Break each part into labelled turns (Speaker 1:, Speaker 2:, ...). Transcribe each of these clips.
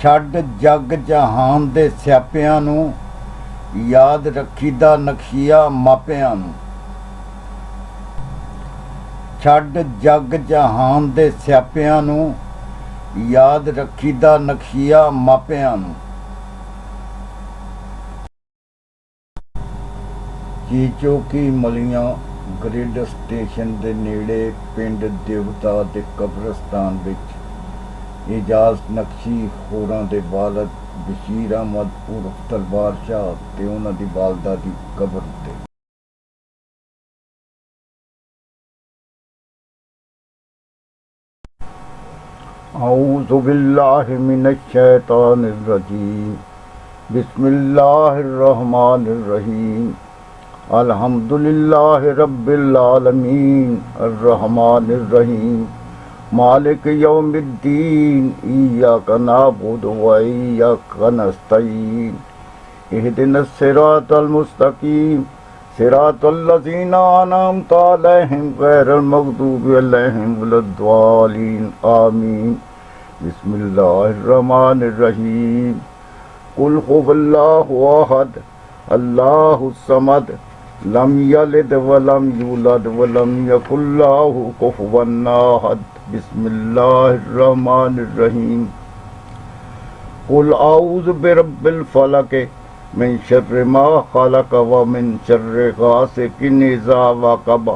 Speaker 1: ਛੱਡ ਜੱਗ ਜਹਾਨ ਦੇ ਸਿਆਪਿਆਂ ਨੂੰ, ਯਾਦ ਰੱਖੀਦਾ ਨਕਸ਼ੀਆ ਮਾਪਿਆਂ ਨੂੰ। ਛੱਡ ਜੱਗ ਜਹਾਨ ਦੇ ਸਿਆਪਿਆਂ ਨੂੰ, ਯਾਦ ਰੱਖੀਦਾ ਨਕਸ਼ੀਆ ਮਾਪਿਆਂ ਨੂੰ। ਚੀਚੋਕੀ ਮਲੀਆਂ ਗ੍ਰਿਡ ਸਟੇਸ਼ਨ ਦੇ ਨੇੜੇ ਪਿੰਡ ਦੇਵਤਾ ਦੇ ਕਬਰਸਤਾਨ ਵਿੱਚ ਇਜਾਜ਼ ਨਕਸ਼ੀ ਹੋਰਾਂ ਦੇ ਵਾਲਦ ਬਸ਼ੀਰ ਅਹਿਮਦ ਉਰਫ ਤਲਵਾਰ ਸ਼ਾਹ ਤੇ ਉਹਨਾਂ ਦੀ ਵਾਲਦਾ ਦੀ ਕਬਰ ਤੇ औज़ु बिल्लाहि मिनश शैतानिर रजीम बिस्मिल्लाहिर रहमानिर रहीम अल्हम्दुलिल्लाहि रब्बिल आलमीन अर्रहमानिर रहीम मालिक यौमिद्दीन इय्याका नअबुदु व इय्याका नस्तईन इहदिनस सिरातल मुस्तकीम सिरातल लज़ीना अनअमता अलैहिम गैरिल मग़दूबि अलैहिम वलद्दालीन आमीन। बिस्मिल्लाहिर्रहमानिर्रहीम कुल हुवल्लाहु अहद अल्लाहुस समद लम यलिद वलम यूलद वलम यकुल लहु कुफुवन अहद। बिस्मिल्लाहिर्रहमानिर्रहीम कुल औज़ु बिरब्बिल फलक मिन शर्रि मा खलक व मिन शर्रि गासिकिन इज़ा वक़ब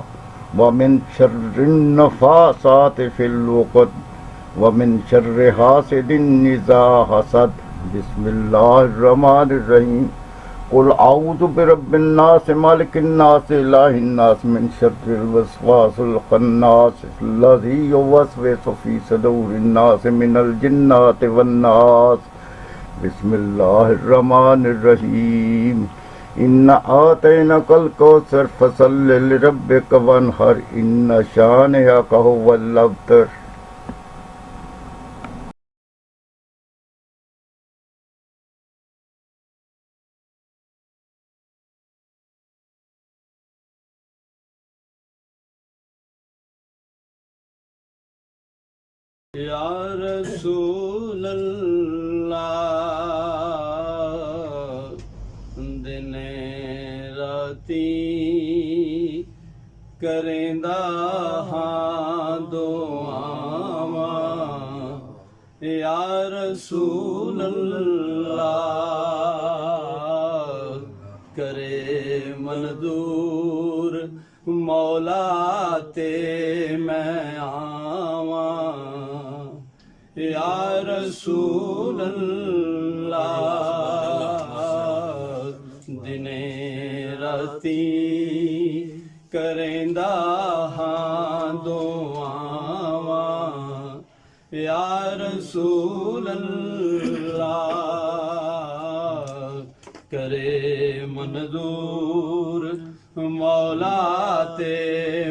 Speaker 1: व मिन शर्रि नफ़ासाति फिल उक़द व मिन शर्रि हासिदिन इज़ा हसद। बिस्मिल्लाहिर्रहमानिर्रहीम कुल औज़ु बिरब्बिन नास मालिकिन नास इलाहिन नास मिन शर्रिल वस्वासिल खन्नास अल्लज़ी युवस्विसु फ़ी सुदूरिन नास मिनल जिन्नाति वन नास। बिस्मिल्लाहिर्रहमानिर्रहीम इन्ना आतैनाकल कौसर फसल्लि लिरब्बिका वन्हर इन्ना शानिअका हुवल अब्तर।
Speaker 2: या रसूल अल्लाह दिने राती करेंदा हां दुआवां। या रसूल अल्लाह करे मंजूर मौला ते मैं आवां। या रसूल अल्लाह दिने राती करेंदा हां दुआवां। या रसूल अल्लाह करे मंजूर मौला ते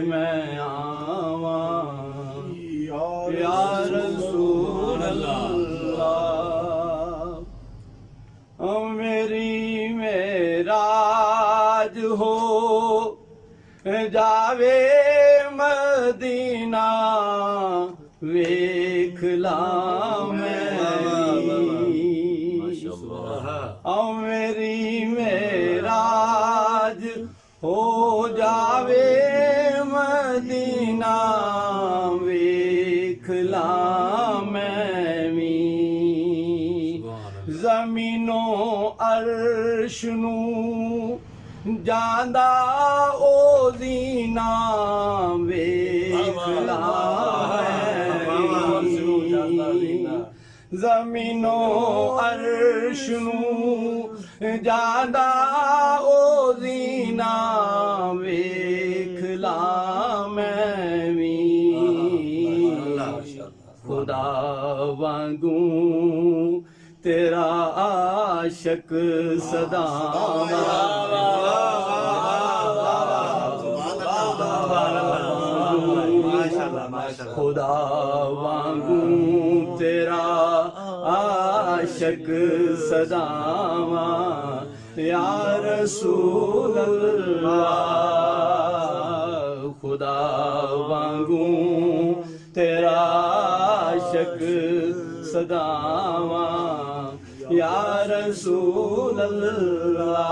Speaker 2: मैं आवां। या रसूल अल्लाह मेरी मेराज हो जावे मदीना वेख ला मेरी मेराज हो जावे मदीना वेख ला ज़मीनो अर्श नू जांदा ओ ज़ीना वेख ला ज़मीनो अर्श नू जांदा ओ ज़ीना वेख ला खुदा वांगू तेरा आशिक सदा खुदा वांगू तेरा आशिक सदावा। या रसूल अल्लाह खुदा वांगू तेरा आशिक सदावा या रसूल अल्लाह।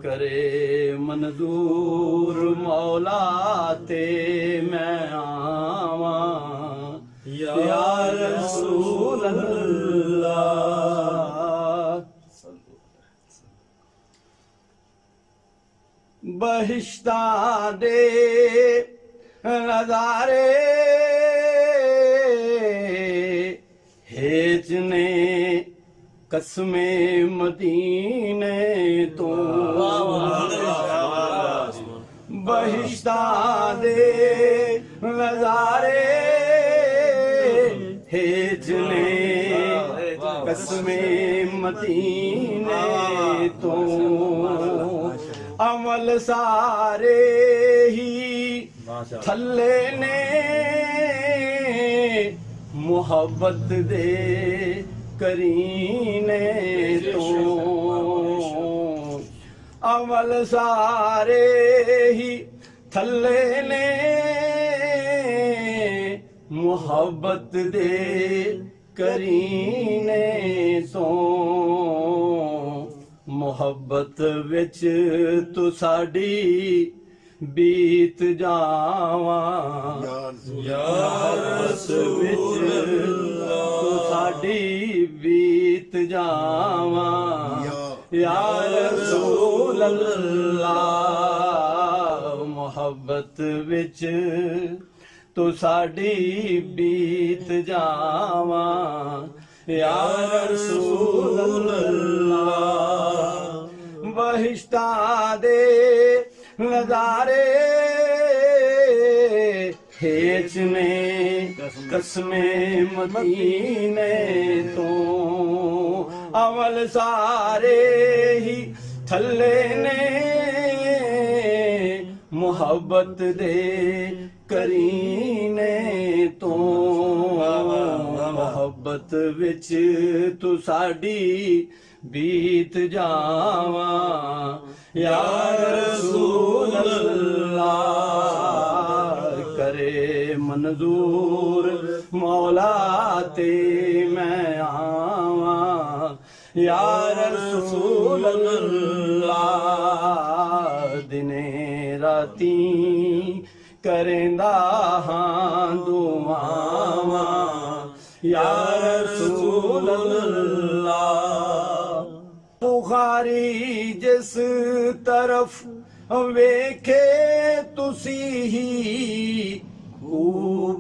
Speaker 2: करे मंजूर मौला ते मैं आवा या रसूल अल्लाह। बहिश्ता दे नजारे हेचने कसमे मदीने तो बहिश्ता दे नजारे हेचने कसमे मदीने तो अमल सारे ही थल्ले ने मोहब्बत दे करीने तो अमल सारे ही थल्ले ने मोहब्बत दे करीने तो मोहब्बत विच तू साडी बीत जावा यारस विच तू साडी बीत जावा या रसूल अल्लाह। मोहब्बत विच तू साडी बीत जावा या रसूल अल्लाह। बहिश्ता दे नजारे हेचने कसमे मदीने तो अमल सारे ही थल्ले ने मोहब्बत दे करीने तो मोहब्बत विच तू साडी बीत जावा या रसूल अल्लाह। करे मंजूर मौला ते मैं आवा या रसूल अल्लाह। दिने राती करेंदा हां दुआवा या रसूल अल्लाह। बुखारी जिस तरफ वेखे तुसी ही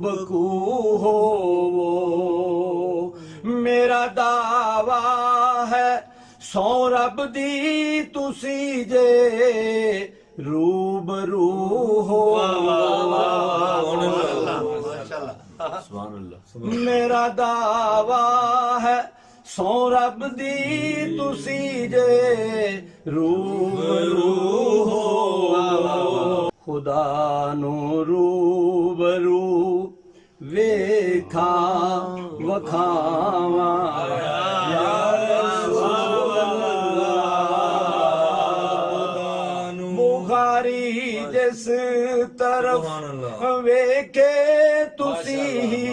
Speaker 2: बकू हो मेरा दावा है सौ रब दी तुसी जे रूबरू हो मेरा दावा है सौ रब दी तुसी जे रूबरू हो खुदा नु रूबरू वेखा वखावा या रसूल अल्लाह। बुखारी जिस तरफ वेखे तुसी ही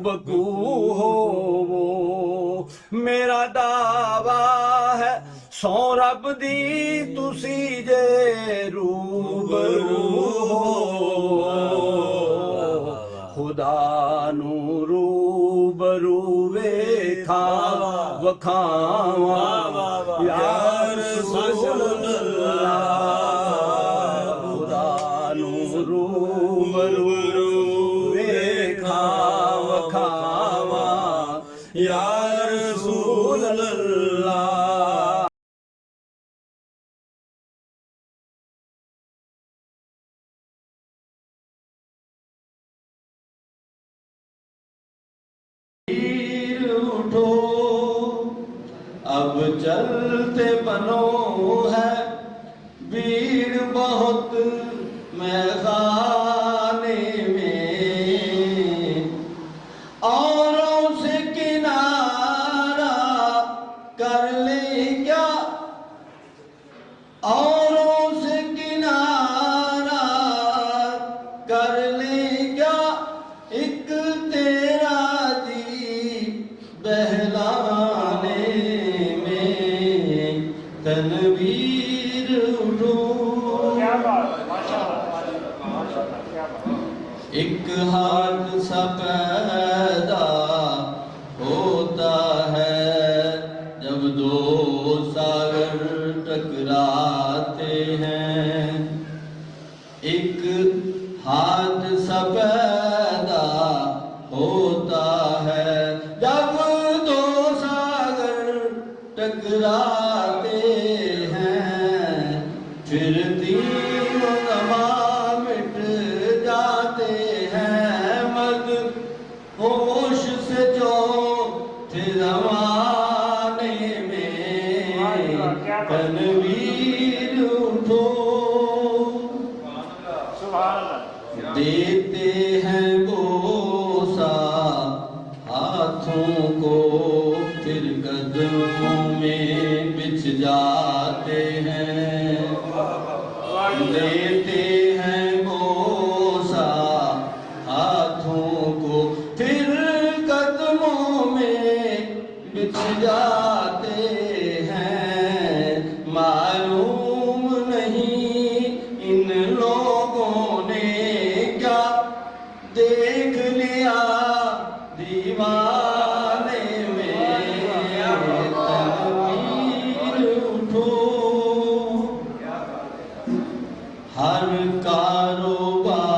Speaker 2: बकू हो मेरा दावा है सौ रब दी तुसी जे रूबरू हो खुदा नु रूबरू वेखा वखावा या रसूल अल्लाह। खुदा नु रूबरू वेखा वखावा या रसूल अल्लाह। उठो अब चलते बनो है भीड़ बहुत मैदाने में औरों से किनारा कर ले क्या औरों से किनारा कर ले क्या एक तेरा हादसा पैदा होता है जब दो सागर टकराते हैं। एक हादसा पैदा होता है जब दो सागर टकराते हैं, फिर तीनों नमा मिट जाते हैं। मद होश से जो थे जमाने में, तनवीर उठो देते हैं बोसा हाथों को, फिर कदमों में बिछ जाते हैं। देते हैं बोसा हाथों को, फिर कदमों में बिछ जाते हैं। मालूम नहीं इन लोगों ने क्या देख लिया दीवाने में। तनवीर उठो, हर कारोबार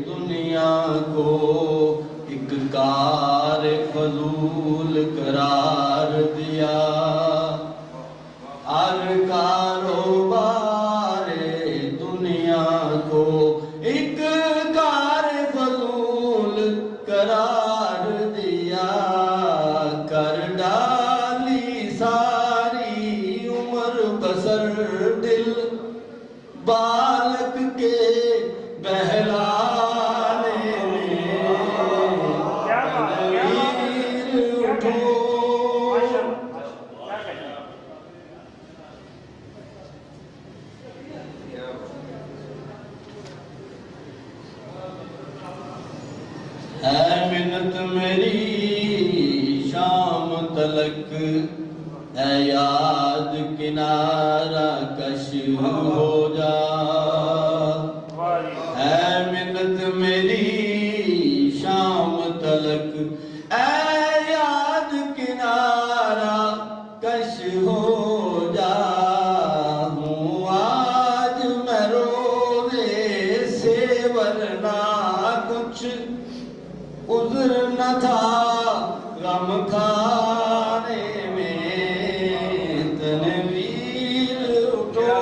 Speaker 2: दुनिया को एक कार फजूल करार दिया। हर कारोबार दुनिया को एक कार फजूल करार दिया। कर डाली सारी उम्र बसर दिल बालक के बहलाने में। तनवीर उठो, है मिन्नत मेरी शाम तलक, है याद किनारा कश हो जा। है मिन्नत मेरी शाम तलक, है याद किनारा कश हो जा। हूँ आज मैं रोज़े से, वरना कुछ उज़्र न था गम खाने में। तनवीर उठो,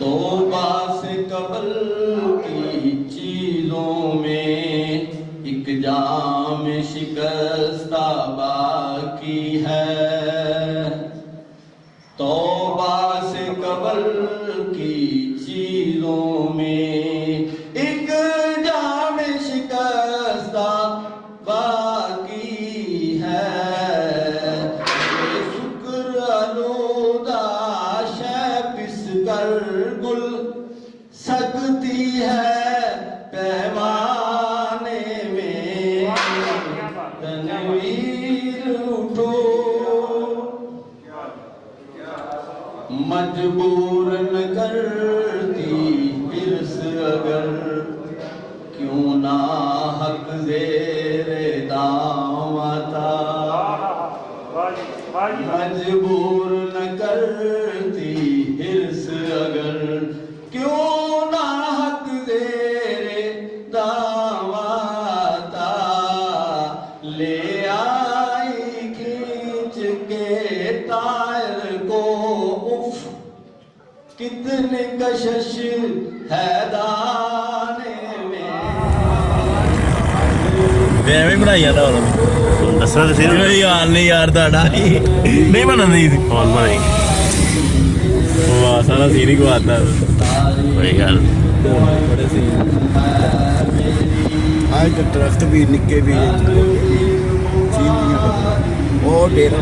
Speaker 2: तौबा से कबल की चीजों में एक जाम शिकस्ता बाकी है। तौबा से कबल की चीजों में एक जाम शिकस्ता बाकी है। ये शुक्र आलूदा शै पिस कर गुल सकती है पैमाने में। तनवीर उठो, मजबूर न करती हिर्स अगर, क्यों ना हक ज़ेरे दाम आता। मजबूर न करती हिर्स अगर, क्यों ना हक ज़ेरे दाम आता। ले आई खींच के तायर को, उफ कितनी कशिश है दाने में।
Speaker 3: ਐਵੇਂ ਬਣਾਈ ਜਾਂਦਾ ਹੁਣ
Speaker 4: ਦੱਸਣਾ ਤੇ ਸਹੀ
Speaker 3: ਜਿਵੇਂ ਯਾਰ ਨੇ ਯਾਰ ਤੁਹਾਡਾ ਨਹੀਂ ਬਣਾਉਂਦੀ
Speaker 4: ਕੌਣ ਬਣਾਈ
Speaker 3: ਵਾਹ ਸਾਰਾ ਸੀਨ ਹੀ ਗਵਾਤਾ
Speaker 4: ਕੋਈ ਗੱਲ
Speaker 3: ਬੜੇ ਸੀਨ
Speaker 1: आज तो दरख्त भी निके भी और डेरा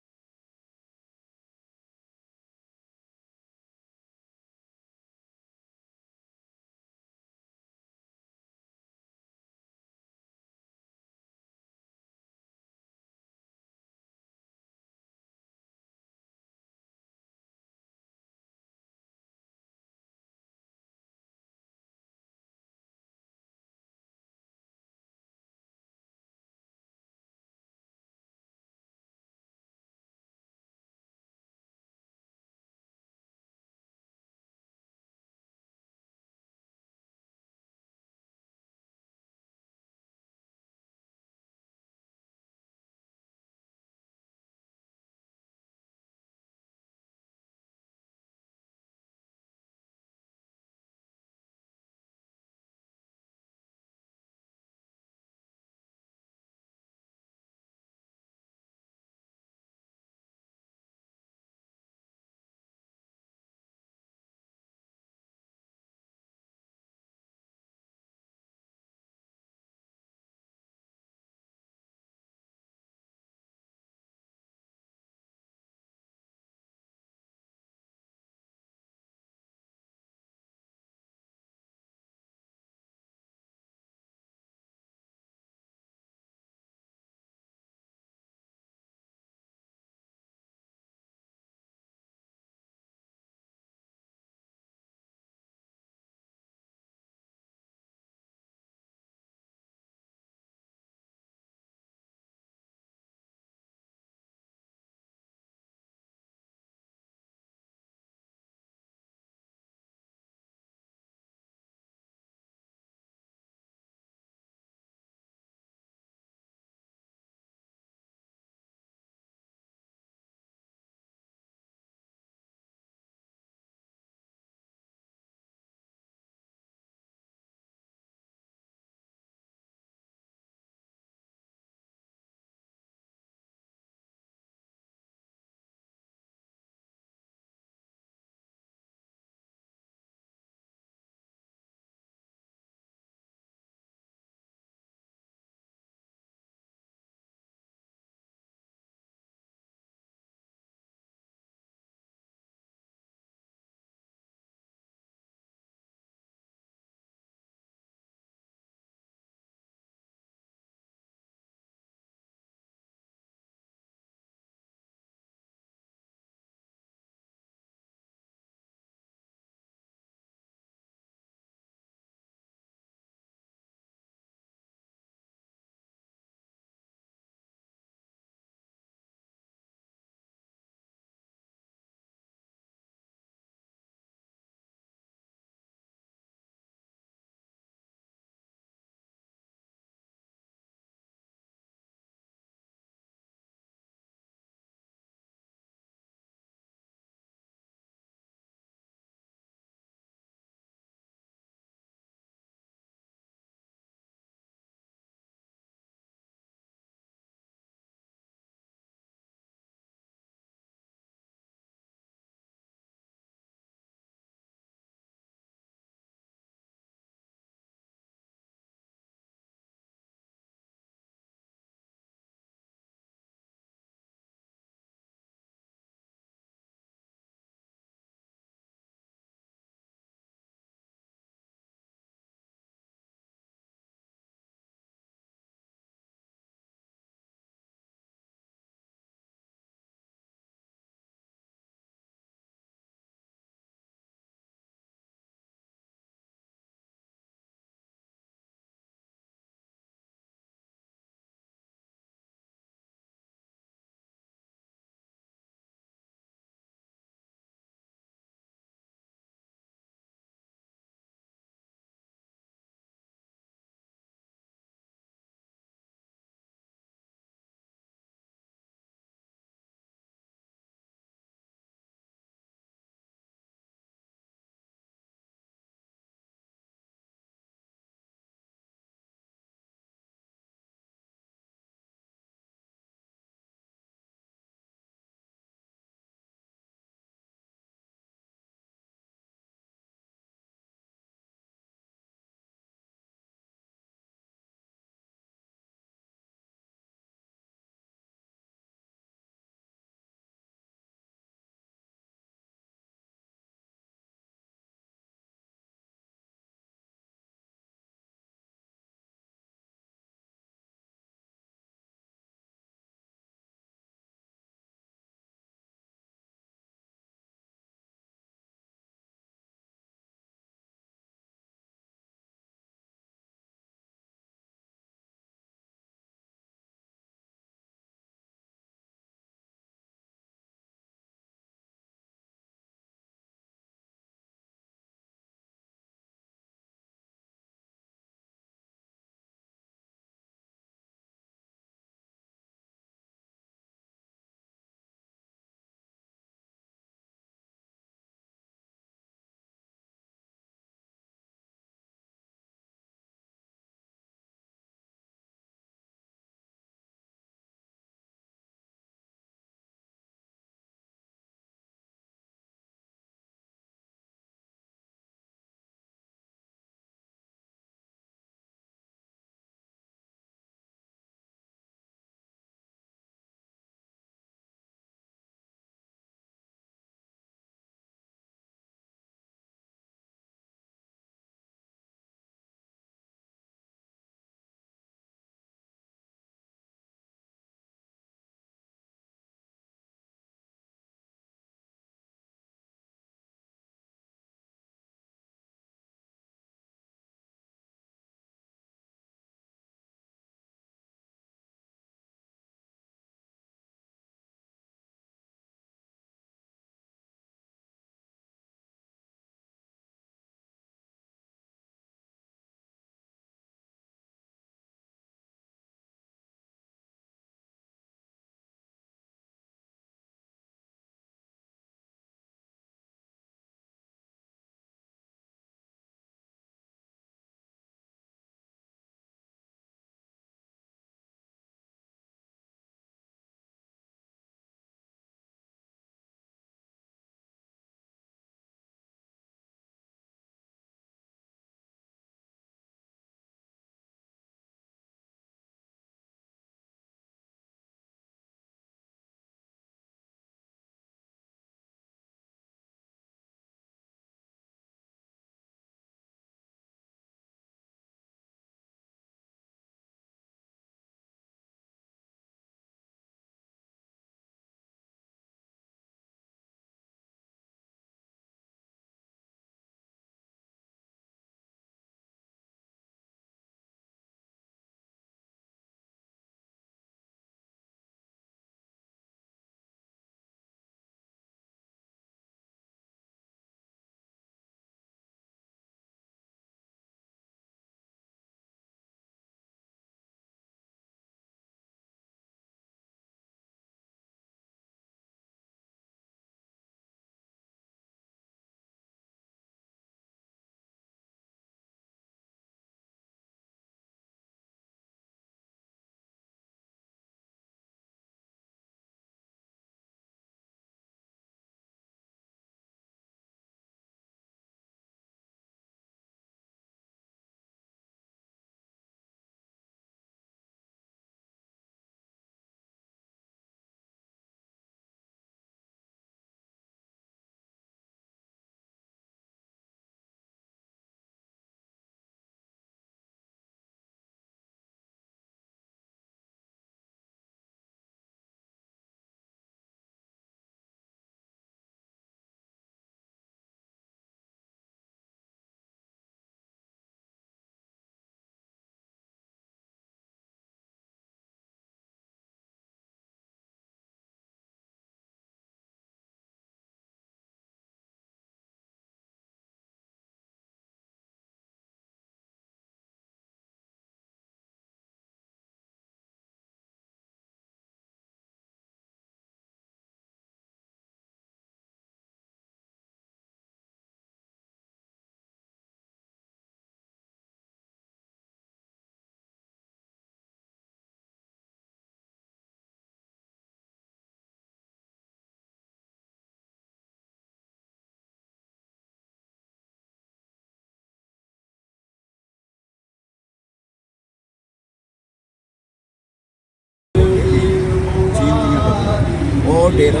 Speaker 4: तेरा